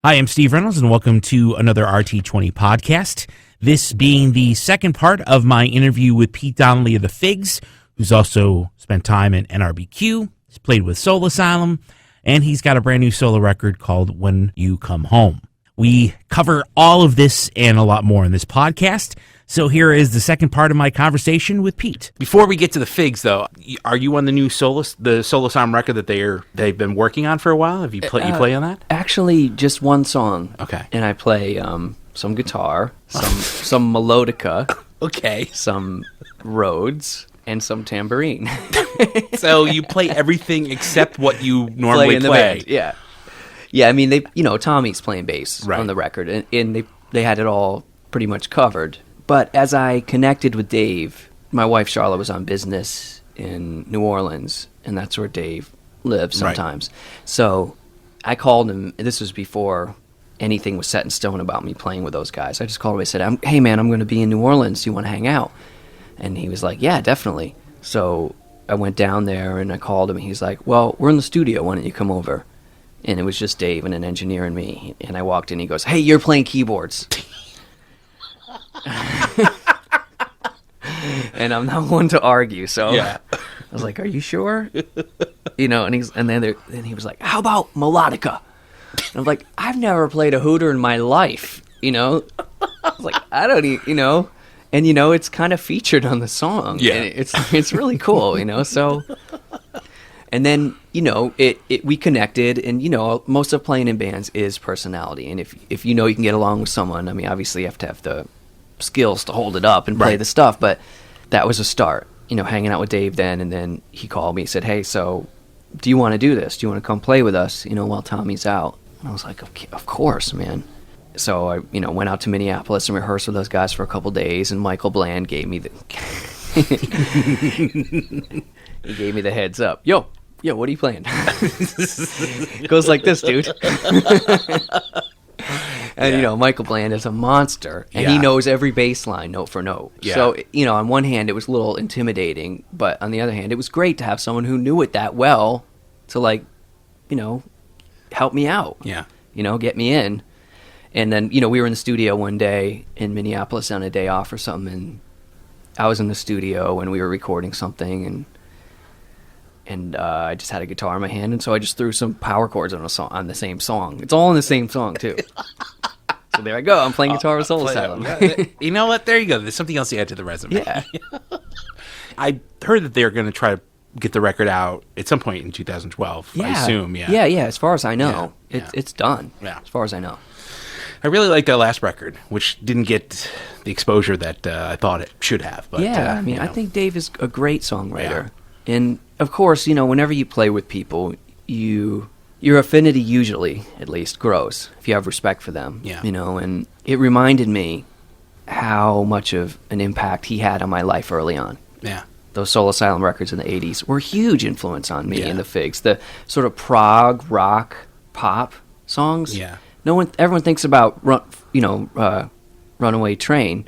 Hi, I'm Steve Reynolds, and welcome to another RT20 podcast. This being the second part of my interview with Pete Donnelly of the Figs, who's also spent time in NRBQ. He's played with Soul Asylum, and he's got a brand new solo record called When You Come Home. We cover all of this and a lot more in this podcast. So here is the second part of my conversation with Pete. Before we get to the Figs, though, are you on the new Soul Asylum record that they've been working on for a while? Have you play on that? Actually, just one song. Okay. And I play some guitar, some melodica, Okay. some Rhodes, and some tambourine. So you play everything except what you normally in the band. Yeah. Yeah, I mean, Tommy's playing bass on the record, and they had it all pretty much covered. But as I connected with Dave, my wife Charlotte was on business in New Orleans, and that's where Dave lives sometimes. Right. So I called him. This was before anything was set in stone about me playing with those guys. I just called him. I said, hey, man, I'm going to be in New Orleans. Do you want to hang out? And he was like, yeah, definitely. So I went down there, and I called him. And he's like, well, we're in the studio. Why don't you come over? And it was just Dave and an engineer and me. And I walked in. He goes, hey, you're playing keyboards. And I'm not one to argue, so yeah. I was like, "Are you sure?" And then he was like, "How about melodica?" And I'm like, "I've never played a hooter in my life." I was like, "I don't and it's kind of featured on the song. Yeah, and it's really cool, So, and then we connected, and most of playing in bands is personality, and if you can get along with someone, I mean, obviously you have to have the skills to hold it up and play the stuff, but that was a start, hanging out with Dave then, and then he called me and said, hey, so do you want to do this? Do you want to come play with us, while Tommy's out? And I was like, okay, of course, man. So I, went out to Minneapolis and rehearsed with those guys for a couple days, and Michael Bland gave me the he gave me the heads up. Yo, what are you playing? It goes like this, dude. And, Michael Bland is a monster, and he knows every bass line note for note. Yeah. So, on one hand, it was a little intimidating, but on the other hand, it was great to have someone who knew it that well to, help me out. Yeah. Get me in. And then, we were in the studio one day in Minneapolis on a day off or something, and I was in the studio, and we were recording something, and I just had a guitar in my hand, and so I just threw some power chords on the same song. It's all in the same song, too. So there I go. I'm playing guitar with Soul Asylum. You know what? There you go. There's something else to add to the resume. Yeah. I heard that they're going to try to get the record out at some point in 2012, I assume. Yeah. Yeah. As far as I know, it's done. Yeah. As far as I know. I really like that last record, which didn't get the exposure that I thought it should have. But, I think Dave is a great songwriter. Yeah. And, of course, whenever you play with people, your affinity usually, at least, grows if you have respect for them. Yeah. And it reminded me how much of an impact he had on my life early on. Yeah. Those Soul Asylum records in the 80s were a huge influence on me and the Figs. The sort of prog, rock, pop songs. Yeah. Everyone thinks about Runaway Train,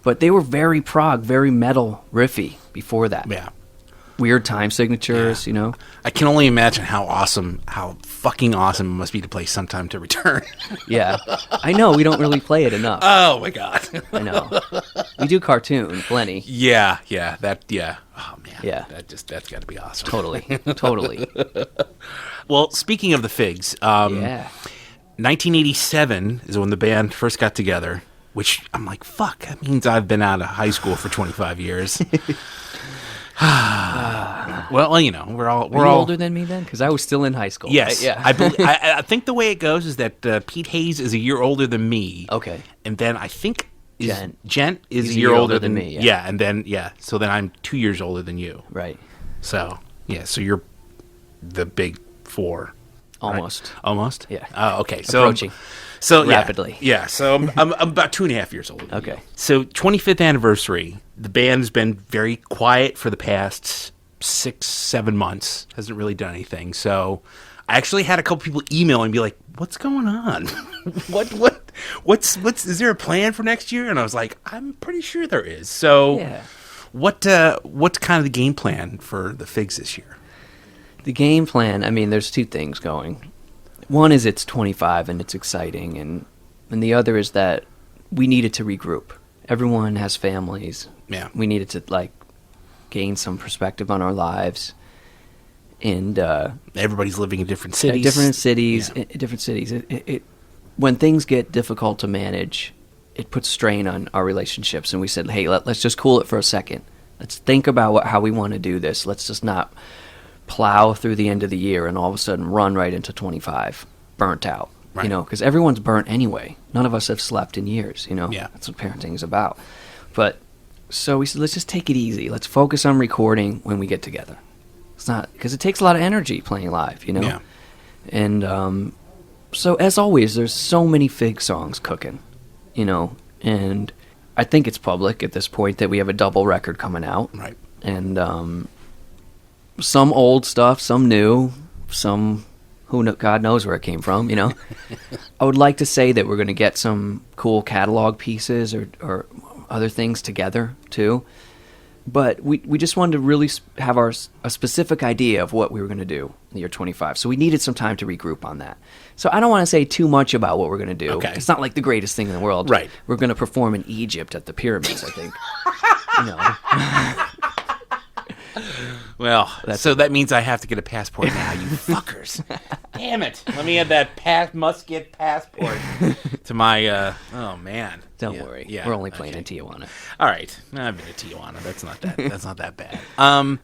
but they were very prog, very metal riffy before that. Yeah. Weird time signatures, I can only imagine how fucking awesome it must be to play Sometime to Return. Yeah. I know, we don't really play it enough. Oh, my God. I know. We do cartoon, plenty. Yeah. Oh, man. Yeah. That's got to be awesome. Totally. Well, speaking of the Figs, 1987 is when the band first got together, which I'm like, fuck, that means I've been out of high school for 25 years. Well, we're all older than me then, because I was still in high school. Yes, right? Yeah. I think the way it goes is that Pete Hayes is a year older than me. Okay, and then I think Gent is a year older than me. Yeah, and then so then I'm 2 years older than you. Right. So so you're the big four. Almost. Right? Almost. Yeah. Oh, okay. Approaching. So rapidly. Yeah. So I'm about 2.5 years older. Okay. So 25th anniversary. The band's been very quiet for the past 6-7 months. Hasn't really done anything. So I actually had a couple people email and be like, "What's going on? What's is there a plan for next year?" And I was like, "I'm pretty sure there is." So what's kind of the game plan for the Figs this year? The game plan, I mean, there's two things going. one is it's 25 and it's exciting, and the other is that we needed to regroup. Everyone has families. Yeah. We needed to like gain some perspective on our lives, and everybody's living in different cities. Different cities. It when things get difficult to manage, it puts strain on our relationships. And we said, hey, let's just cool it for a second. Let's think about how we want to do this. Let's just not plow through the end of the year and all of a sudden run right into 25, burnt out. Right. You know, because everyone's burnt anyway. None of us have slept in years. You know, Yeah. That's what parenting is about. But so we said, let's just take it easy. Let's focus on recording when we get together. It's not because it takes a lot of energy playing live. You know, Yeah. And so as always, there's so many Fig songs cooking. You know, and I think it's public at this point that we have a double record coming out. Right. And some old stuff, some new, some God knows where it came from, you know. I would like to say that we're going to get some cool catalog pieces or other things together too. But we just wanted to really have a specific idea of what we were going to do in the year 25. So we needed some time to regroup on that. So I don't want to say too much about what we're going to do. Okay. It's not like the greatest thing in the world. Right. We're going to perform in Egypt at the pyramids, I think. You know. Well, so that means I have to get a passport now, you fuckers. Damn it. Let me add that must-get passport to my, oh, man. Don't worry. Yeah, we're only playing in Tijuana. All right. I've been to Tijuana. That's not that bad.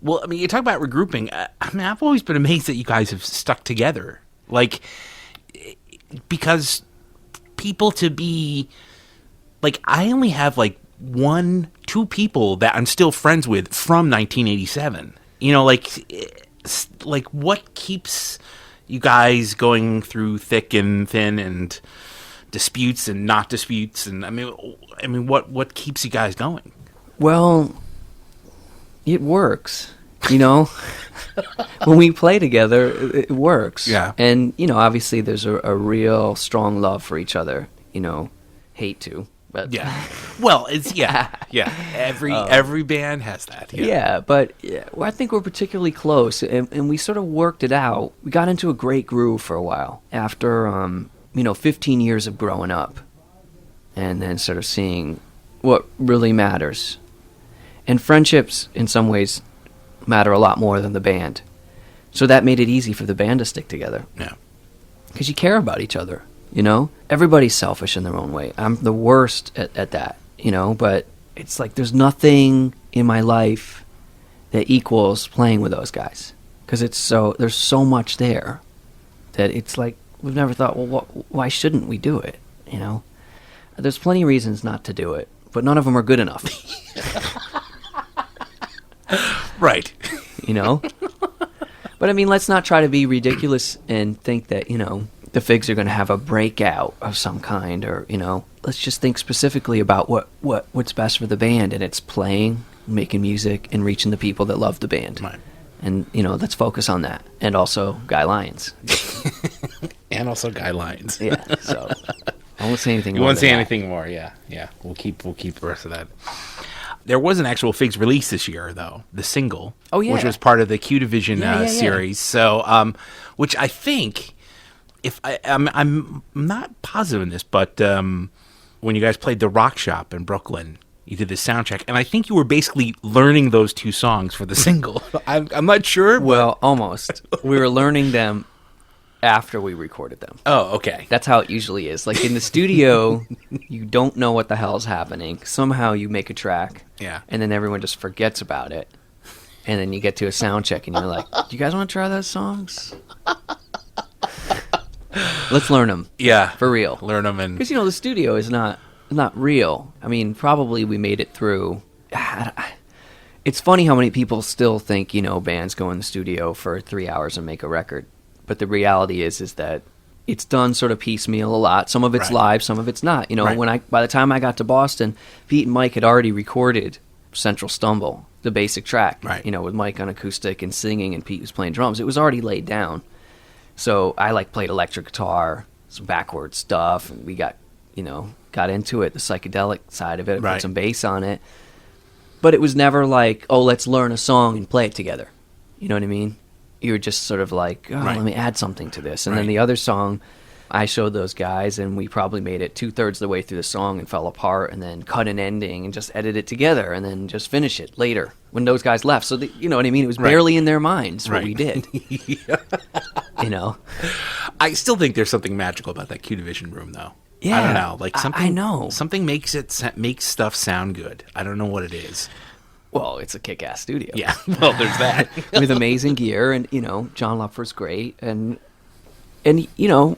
Well, I mean, you talk about regrouping. I mean, I've always been amazed that you guys have stuck together. Like, because people to be, like, I only have, like, 1-2 people that I'm still friends with from 1987. You know, like what keeps you guys going through thick and thin and disputes and not disputes? And I mean, what keeps you guys going? Well, it works. You know, when we play together, it works. Yeah. And you know, obviously, there's a real strong love for each other. You know, hate to. But Yeah. Well, it's yeah. Every band has that. Yeah, but well, I think we're particularly close, and we sort of worked it out. We got into a great groove for a while after 15 years of growing up, and then sort of seeing what really matters. And friendships, in some ways, matter a lot more than the band. So that made it easy for the band to stick together. Yeah. Because you care about each other. You know, everybody's selfish in their own way. I'm the worst at that, you know, but it's like there's nothing in my life that equals playing with those guys. Because there's so much there that it's like we've never thought, well, why shouldn't we do it? You know, there's plenty of reasons not to do it, but none of them are good enough. Right. You know? But I mean, let's not try to be ridiculous and think that, you know, the Figs are going to have a breakout of some kind, or, you know, let's just think specifically about what's best for the band, and it's playing, making music, and reaching the people that love the band. Right. And, you know, let's focus on that. And also Guy Lyons. And also Guy Lyons. Yeah, so I won't say anything more. You won't say that. anything more, yeah. We'll keep the rest of that. There was an actual Figs release this year, though, the single. Oh, yeah. Which was part of the Q Division Yeah. series. So, which I think, I'm not positive in this, but when you guys played the Rock Shop in Brooklyn, you did the sound check, and I think you were basically learning those 2 songs for the single. I'm not sure. Well, almost. We were learning them after we recorded them. Oh, okay. That's how it usually is. Like in the studio, you don't know what the hell's happening. Somehow you make a track, Yeah. and then everyone just forgets about it. And then you get to a sound check, and you're like, "Do you guys want to try those songs? Let's learn them." Yeah. For real. Learn them. And Because, you know, the studio is not real. I mean, probably we made it through. It's funny how many people still think, you know, bands go in the studio for 3 hours and make a record. But the reality is that it's done sort of piecemeal a lot. Some of it's Right. live, some of it's not. You know, Right. by the time I got to Boston, Pete and Mike had already recorded Central Stumble, the basic track. Right. You know, with Mike on acoustic and singing, and Pete was playing drums. It was already laid down. So I played electric guitar, some backward stuff, and we got into it, the psychedelic side of it, Right. put some bass on it. But it was never like, oh, let's learn a song and play it together. You know what I mean? you're just sort of like, oh, Right. let me add something to this. And Right. then the other song, I showed those guys, and we probably made it 2/3 of the way through the song and fell apart, and then cut an ending and just edit it together, and then just finish it later when those guys left. So you know what I mean? It was barely in their minds what we did. You know, I still think there's something magical about that Q Division room, though. Yeah, I don't know. Like something, I know something makes stuff sound good. I don't know what it is. well, it's a kick-ass studio. Yeah, well, there's that. With amazing gear, and you know, John Lupfer's great, and you know,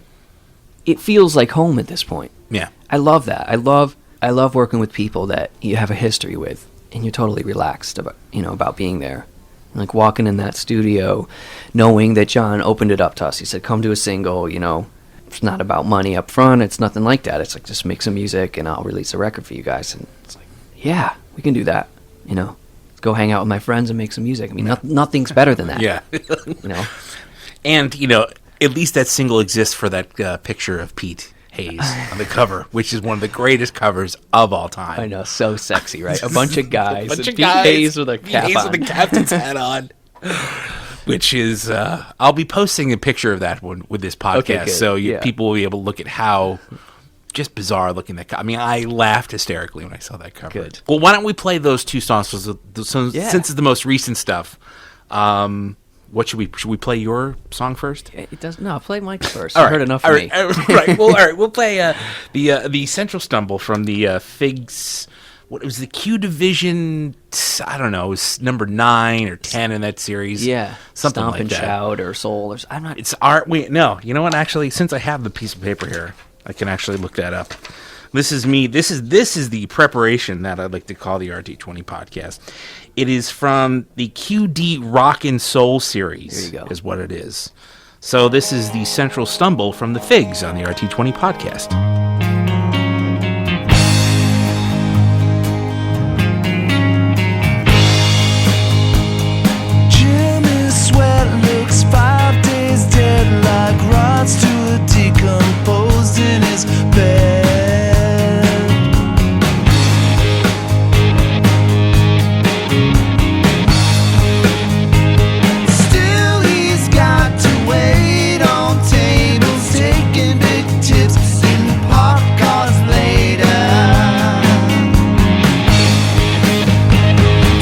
it feels like home at this point. Yeah, I love that. I love working with people that you have a history with, and you're totally relaxed about being there. Like walking in that studio, knowing that John opened it up to us. He said, "Come to a single." You know, it's not about money up front. It's nothing like that. It's like, just make some music, and I'll release a record for you guys. And it's like, yeah, we can do that. You know, let's go hang out with my friends and make some music. I mean, nothing's better than that. yeah. You know, And you know, at least that single exists for that picture of Pete Hayes on the cover, which is one of the greatest covers of all time. I know, so sexy, right? A bunch of guys, Bunch of Pete guys. Hayes with a cap Hayes on. with the captain's hat on. Which is, I'll be posting a picture of that one with this podcast, Okay, good. so Yeah. people will be able to look at how just bizarre looking that. I mean, I laughed hysterically when I saw that cover. Good. Well, why don't we play those two songs? Since it's the most recent stuff, what should we play? Your song first? It does no. Play Mike's first. All I right. heard enough All of right. me. Right. Well, all right. We'll play the Central Stumble from the Figs. What it was the Q Division? I don't know. It was number 9 or 10 in that series. Yeah, something Stomp like and that. Shout or Soul or I'm not. It's art. Wait, no. You know what? Actually, since I have the piece of paper here, I can actually look that up. This is me. This is the preparation that I'd like to call the RT20 podcast. It is from the QD Rock and Soul series. There you go. Is what it is. So this is the Central Stumble from the Figs on the RT20 podcast. Jimmy Sweat looks 5 days dead, like rods to a decomposed in his bed. Still he's got to wait on tables, taking big tips in park cars later.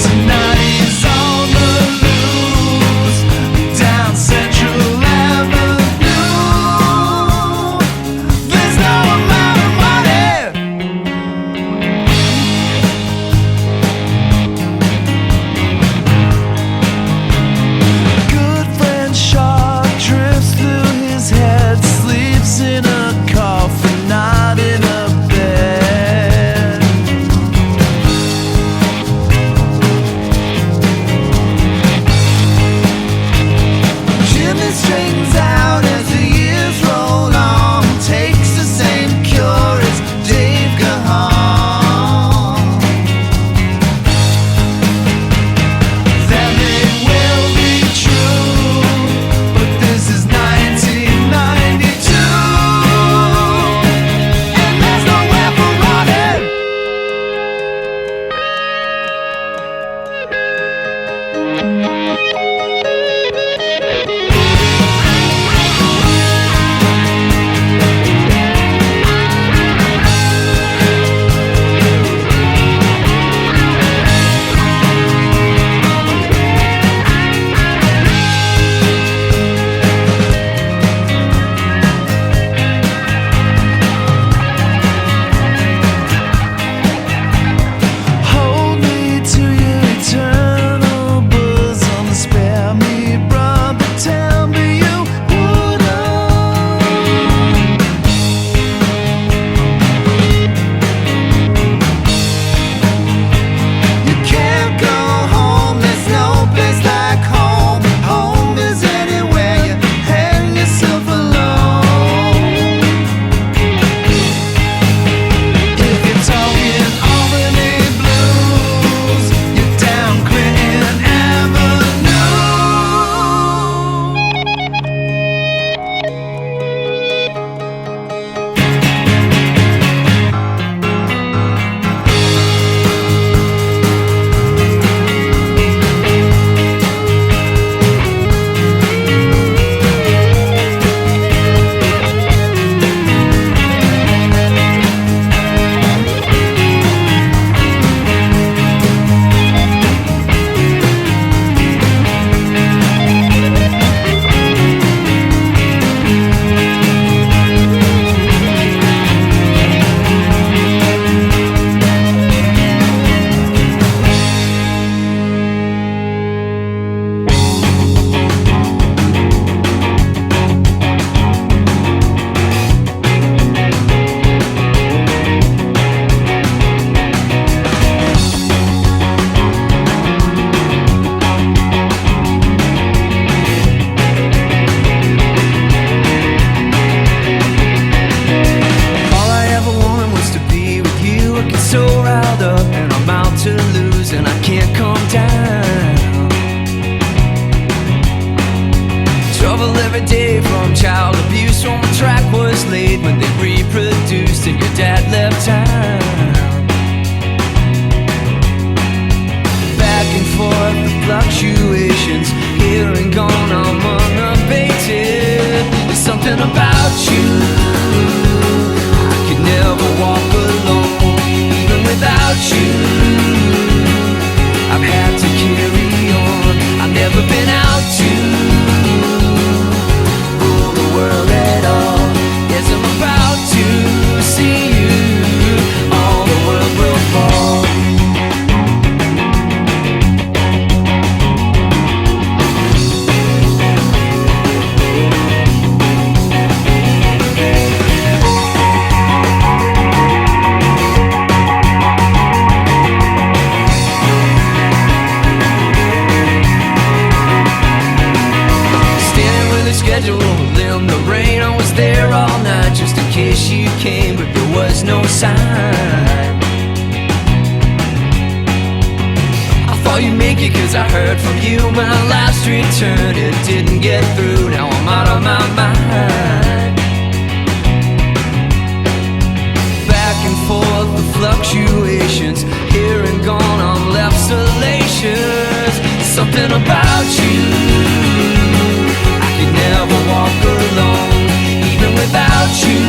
Tonight he's on the loose down Central Avenue. breakfast and your dad left town. Back and forth, the fluctuations, here and gone, I'm unabated. There's something about you, I could never walk alone. Even without you, I've had to carry on. I've never been out to rule the world at all. Yes, I'm about to see you, all the world will fall. In the rain, I was there all night just in case you came, but there was no sign. I thought you'd make it cause I heard from you my last return. It didn't get through, now I'm out of my mind. Back and forth, the fluctuations, here and gone, I'm left salacious. Something about you, could never walk alone. Even without you,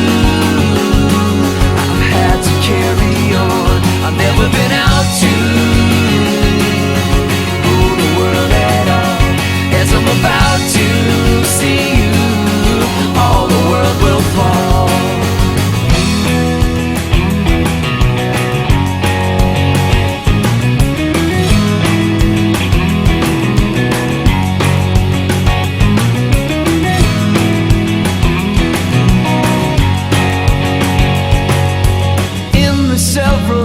I've had to carry on. I've never been out to rule the world at all. As I'm about to see you, all the world will fall.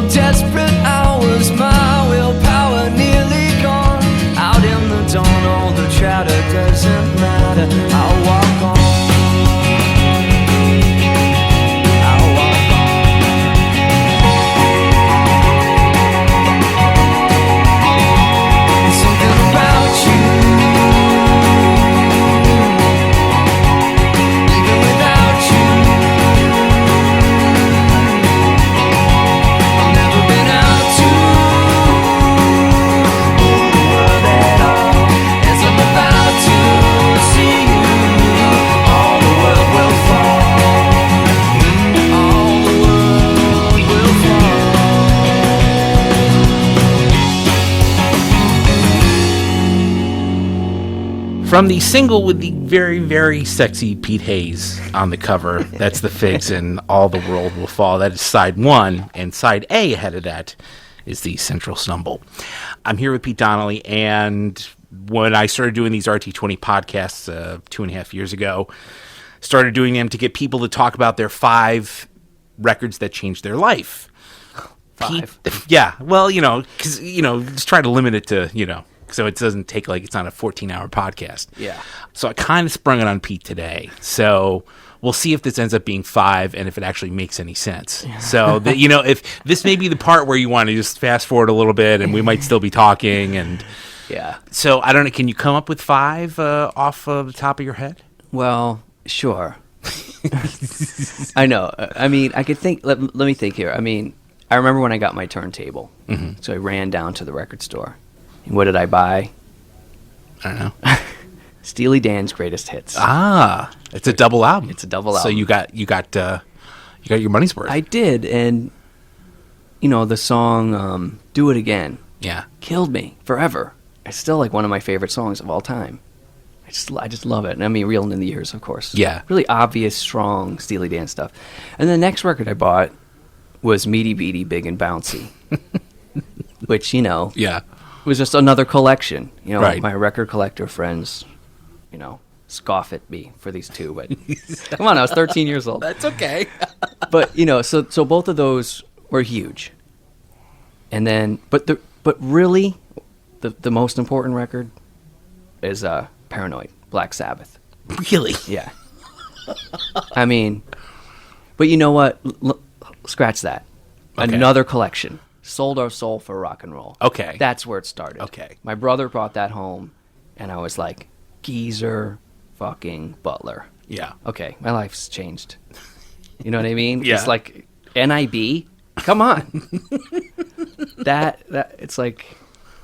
Desperate hours, my willpower nearly gone. Out in the dawn, all the chatter doesn't matter. I'll walk on. I'll walk on. Something about you, even without you, From the single with the very, very sexy Pete Hayes on the cover, that's the Figs and All the World Will Fall. That is side one, and side A ahead of that is the Central Stumble. I'm here with Pete Donnelly, and when I started doing these RT20 podcasts 2.5 years ago, started doing them to get people to talk about their 5 records that changed their life. 5? Yeah, well, because, just try to limit it to, so it doesn't take it's not a 14-hour podcast. Yeah. So I kind of sprung it on Pete today. So we'll see if this ends up being 5 and if it actually makes any sense. Yeah. So, if this may be the part where you want to just fast forward a little bit and we might still be talking. And yeah. So I don't know. Can you come up with 5 off of the top of your head? Well, sure. I know. I mean, I could think. Let me think here. I mean, I remember when I got my turntable. Mm-hmm. So I ran down to the record store. And what did I buy? I don't know. Steely Dan's Greatest Hits. Ah, it's a double album. It's a double album. So you got your money's worth. I did, and the song "Do It Again." Yeah, killed me forever. It's still one of my favorite songs of all time. I just love it. And I mean, reeling in the years, of course. Yeah, really obvious, strong Steely Dan stuff. And the next record I bought was Meaty Beaty, Big and Bouncy, which yeah. was just another collection. Right. My record collector friends, scoff at me for these two, but come on, I was 13 years old. That's okay. But so both of those were huge. And then, but really, the most important record is Paranoid, Black Sabbath. Really? Yeah. I mean, but you know what? Scratch that. Okay. Another collection. Sold Our Soul for Rock and Roll. Okay. That's where it started. Okay. My brother brought that home, and I was like, Geezer fucking Butler. Yeah. Okay, my life's changed. You know what I mean? Yeah. It's like NIB? Come on. that it's like,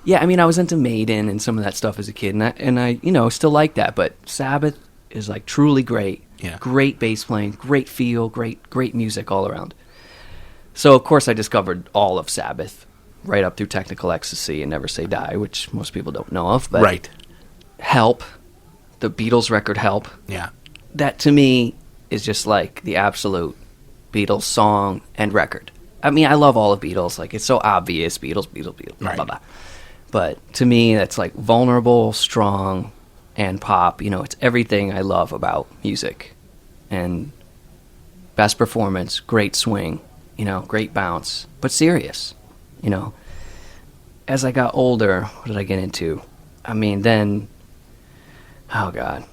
yeah, I mean, I was into Maiden and some of that stuff as a kid, and I still like that, but Sabbath is like truly great. Yeah. Great bass playing, great feel, great music all around. So, of course, I discovered all of Sabbath right up through Technical Ecstasy and Never Say Die, which most people don't know of, but Right. Help, the Beatles record Help. Yeah. That to me is just like the absolute Beatles song and record. I mean, I love all of Beatles. Like, it's so obvious. Beatles, blah, Right. blah, blah. But to me, that's like vulnerable, strong, and pop. It's everything I love about music. And best performance, great swing, great bounce, but serious. As I got older, what did I get into? I mean, then, oh God.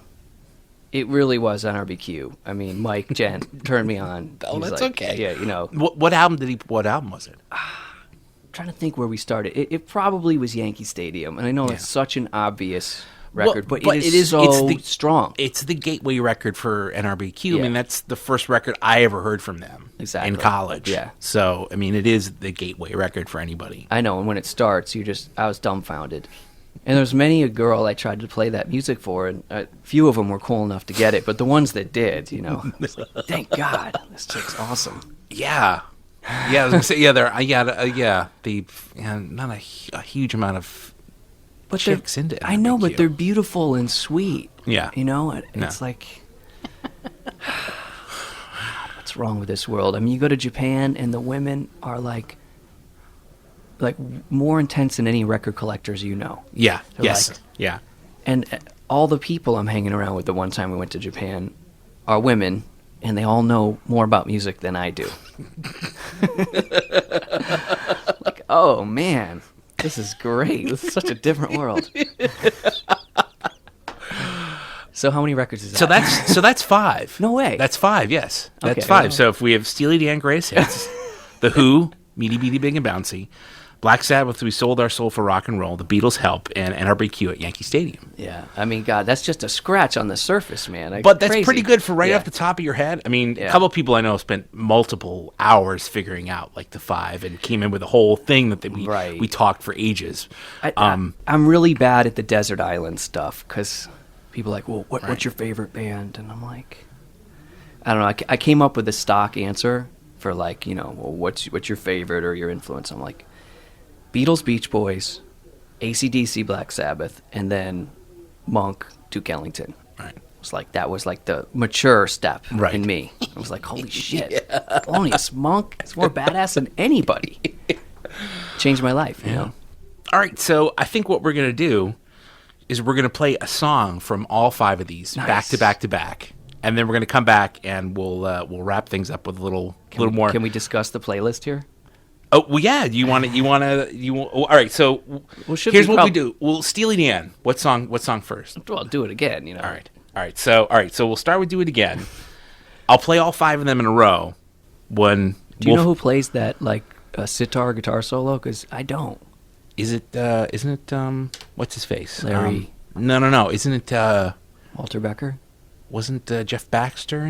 It really was NRBQ. I mean, Mike Gent turned me on. Oh, He's that's like, okay. Yeah, What album was it? I'm trying to think where we started. It probably was Yankee Stadium, and I know it's such an obvious record, but it is so strong. It's the gateway record for NRBQ. Yeah. I mean, that's the first record I ever heard from them. Exactly. In college. Yeah. So, I mean, it is the gateway record for anybody. I know, and when it starts, I was dumbfounded. And there's many a girl I tried to play that music for, and a few of them were cool enough to get it, but the ones that did, it's like, thank God, this chick's awesome. Yeah. Yeah, I was gonna say, not a huge amount of chicks into it. I know, but they're beautiful and sweet. Yeah. It's like, what's wrong with this world? I mean, you go to Japan, and the women are like more intense than any record collectors Yeah. They're Yes. like- Yeah. And all the people I'm hanging around with the one time we went to Japan are women, and they all know more about music than I do. Like, oh man, this is great. This is such a different world. So how many records is that? So that's 5. No way. That's 5, yes. That's Okay, 5. well. So if we have Steely Dan Greatest Hits, The Who, Meaty Beaty Big and Bouncy, Black Sabbath, We Sold Our Soul for Rock and Roll, The Beatles Help, and NRBQ at Yankee Stadium. Yeah, I mean, God, that's just a scratch on the surface, man. But that's Crazy. pretty good for Yeah. off the top of your head. I mean, Yeah. a couple of people I know spent multiple hours figuring out like the 5 and came in with a whole thing that we talked for ages. I'm really bad at the desert island stuff because people are like, well, what's your favorite band? And I'm like, I don't know. I came up with a stock answer for like, well, what's your favorite or your influence? I'm like, Beatles, Beach Boys, AC/DC, Black Sabbath, and then Monk, Duke Ellington. Right. It's like that was like the mature step Right. in me. I was like, holy shit, Thelonious Monk is more badass than anybody. Changed my life, you know. All right, so I think what we're going to do is we're going to play a song from all 5 of these back to back to back. And then we're going to come back and we'll wrap things up with a little more. Can we discuss the playlist here? Oh, well, yeah. All right, so here's what we do. Well, Steely Dan. What song first? Well, do it again, All right. So we'll start with Do It Again. I'll play all 5 of them in a row. Do you know who plays that like sitar guitar solo? Because I don't. Isn't it what's his face? Larry. No. Isn't it Walter Becker? Wasn't Jeff Baxter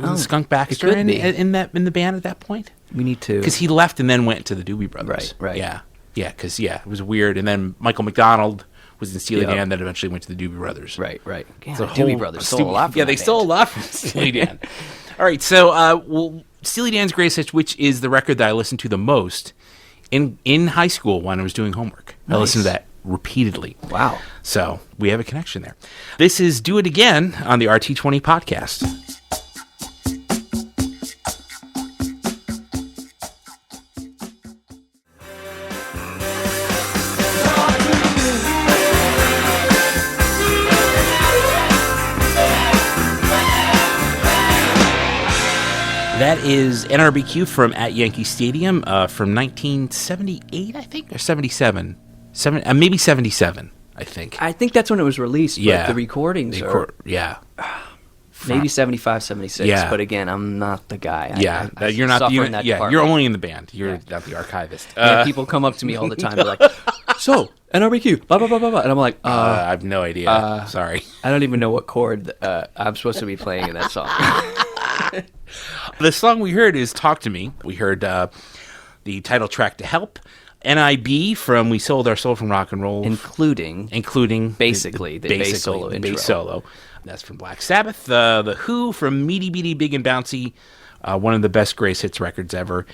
Oh, Skunk Baxter it could in be. in the band at that point? We need to. Because he left and then went to the Doobie Brothers. Right. Yeah. Because it was weird. And then Michael McDonald was in Steely Yep. Dan, then eventually went to the Doobie Brothers. Right. Yeah, So the Doobie Brothers stole a lot from Yeah, that they band. stole a lot from Steely Dan. All right, so Steely Dan's Greatest Hits, which is the record that I listened to the most in high school when I was doing homework. I listened to that repeatedly. Wow. So we have a connection there. This is Do It Again on the RT20 podcast. That is NRBQ from at Yankee Stadium from 1978, I think, or 77. Maybe 77, I think. I think that's when it was released. But Yeah. the recordings are yeah. maybe 75, 76. Yeah. But again, I'm not the guy. Yeah, I you're not. suffer in that You're department. only in the band. You're not the archivist. And people come up to me all the time. They're like, "So NRBQ, blah blah blah blah blah," and I'm like, I have no idea. Sorry. I don't even know what chord I'm supposed to be playing in that song. The song we heard is Talk to Me. We heard the title track to Help. NIB from We Sold Our Soul from Rock and Roll. Including basically the bass solo intro. Bass solo. That's from Black Sabbath. The Who from Meaty Beaty Big and Bouncy. One of the best Grace Hits records ever.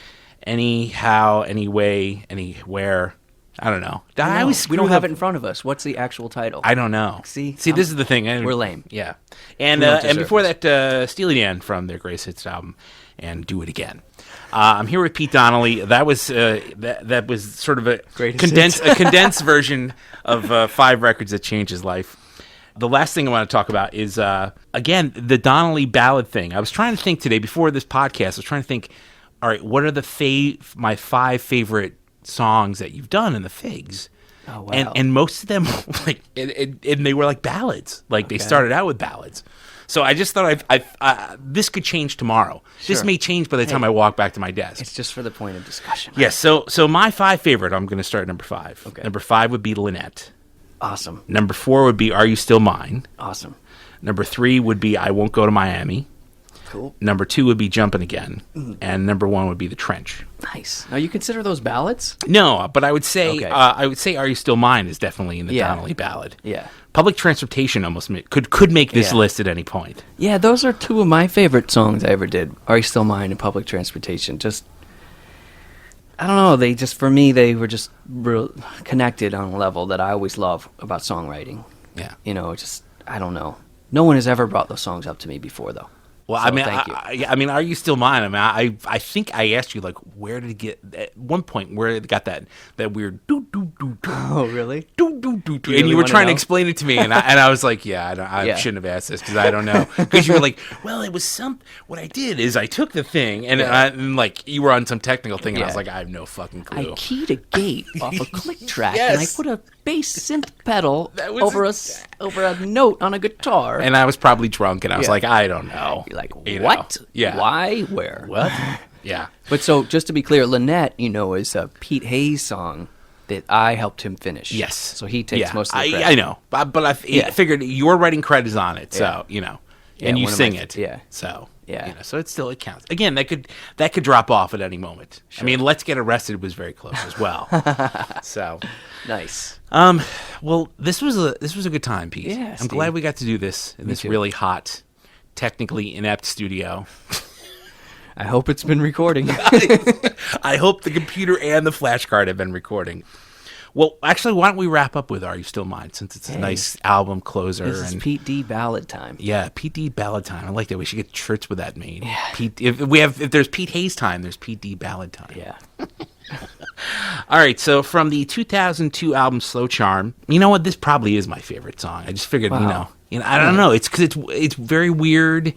Anyhow, Anyway, Anywhere. I don't know. We don't have it in front of us. What's the actual title? I don't know. See, this is the thing. We're lame. Yeah. And before that, Steely Dan from their Grace Hits album and Do It Again. I'm here with Pete Donnelly. That was that was sort of a condensed version of 5 records that changed his life. The last thing I want to talk about is, again, the Donnelly ballad thing. I was trying to think today, before this podcast, I was trying to think, all right, what are my 5 favorite songs that you've done in the Figs? Oh, wow. And most of them, like, and they were like ballads. Like, they started out with ballads. So I just thought this could change tomorrow. Sure. This may change by the time I walk back to my desk. It's just for the point of discussion. Yes. So my 5 favorite, I'm going to start at number 5. Okay. Number 5 would be Lynette. Awesome. Number 4 would be Are You Still Mine? Awesome. Number 3 would be I Won't Go to Miami. Cool. Number 2 would be Jumpin' Again. And number 1 would be The Trench. Nice. Now, you consider those ballads? No, but I would say Are You Still Mine is definitely in the Donnelly ballad. Yeah. Public Transportation almost could make this list at any point. Yeah, those are 2 of my favorite songs I ever did. Are You Still Mine and Public Transportation. Just, I don't know, for me, they were just real connected on a level that I always love about songwriting. Yeah. You know, I don't know. No one has ever brought those songs up to me before, though. Well, So, I mean, thank you. I mean, Are You Still Mine? I mean, I think I asked you, like, where did it get, at one point, where it got that weird doo-doo-doo-doo. Oh, really? Doo-doo-doo-doo. Really and you were trying to know? explain it to me, and I was like, I shouldn't have asked this, because I don't know. Because you were like, well, it was what I did is I took the thing, and like, you were on some technical thing, and I was like, I have no fucking clue. I keyed a gate off a click track, and I put a bass synth pedal over a note on a guitar. And I was probably drunk, and I was like, I don't know. You're like, You what? know? Yeah. Why? Where? What? Yeah. But so, just to be clear, Lynette, is a Pete Hayes song that I helped him finish. Yes. So he takes most of the credit. I know. But I figured your writing credit is on it, so, and you sing it. Yeah. So, yeah. So it counts. Again, that could drop off at any moment. Sure. I mean, Let's Get Arrested was very close as well. So. Nice. Well, this was a good time, Pete. Yeah, I'm glad we got to do this in this really hot, technically inept studio. I hope it's been recording. I hope the computer and the flash card have been recording. Well, actually, why don't we wrap up with Are You Still Mine, since it's a nice album closer. This is Pete D ballad time. Yeah, Pete D ballad time. I like that. We should get shirts with that made. Yeah. If there's Pete Hayes time, there's Pete D ballad time. Yeah. All right, so from the 2002 album Slow Charm, you know what? This probably is my favorite song. I just figured, I don't know. It's because it's very weird.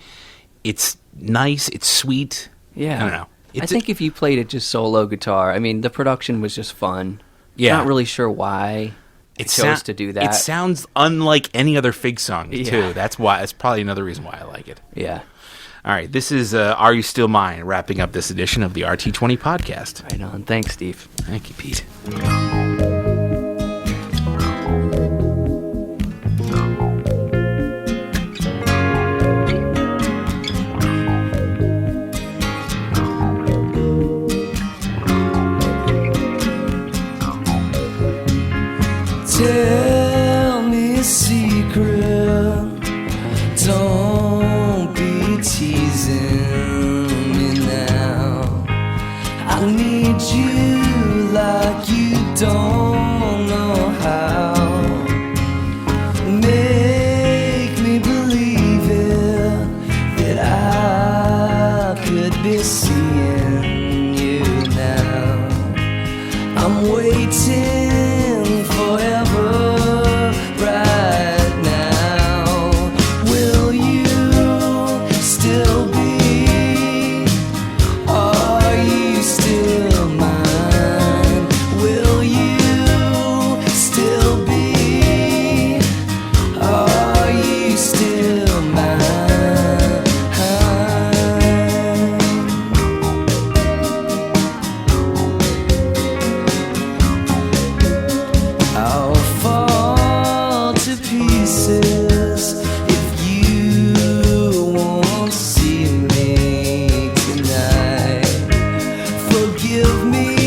It's nice. It's sweet. Yeah. I don't know. I think if you played it just solo guitar, I mean, the production was just fun. Yeah. Not really sure why I chose to do that. It sounds unlike any other Fig song, too. That's probably another reason why I like it. Yeah. All right, this is Are You Still Mine, wrapping up this edition of the RT20 podcast. Right on. Thanks, Steve. Thank you, Pete. Tell me a secret. Don't be teasing me now. I need you like you don't know how. Make me believe it, that I could be seeing you now. I'm waiting forever right now. Will you still be? Are you still mine? Will you still be? Are you still mine? forgive me.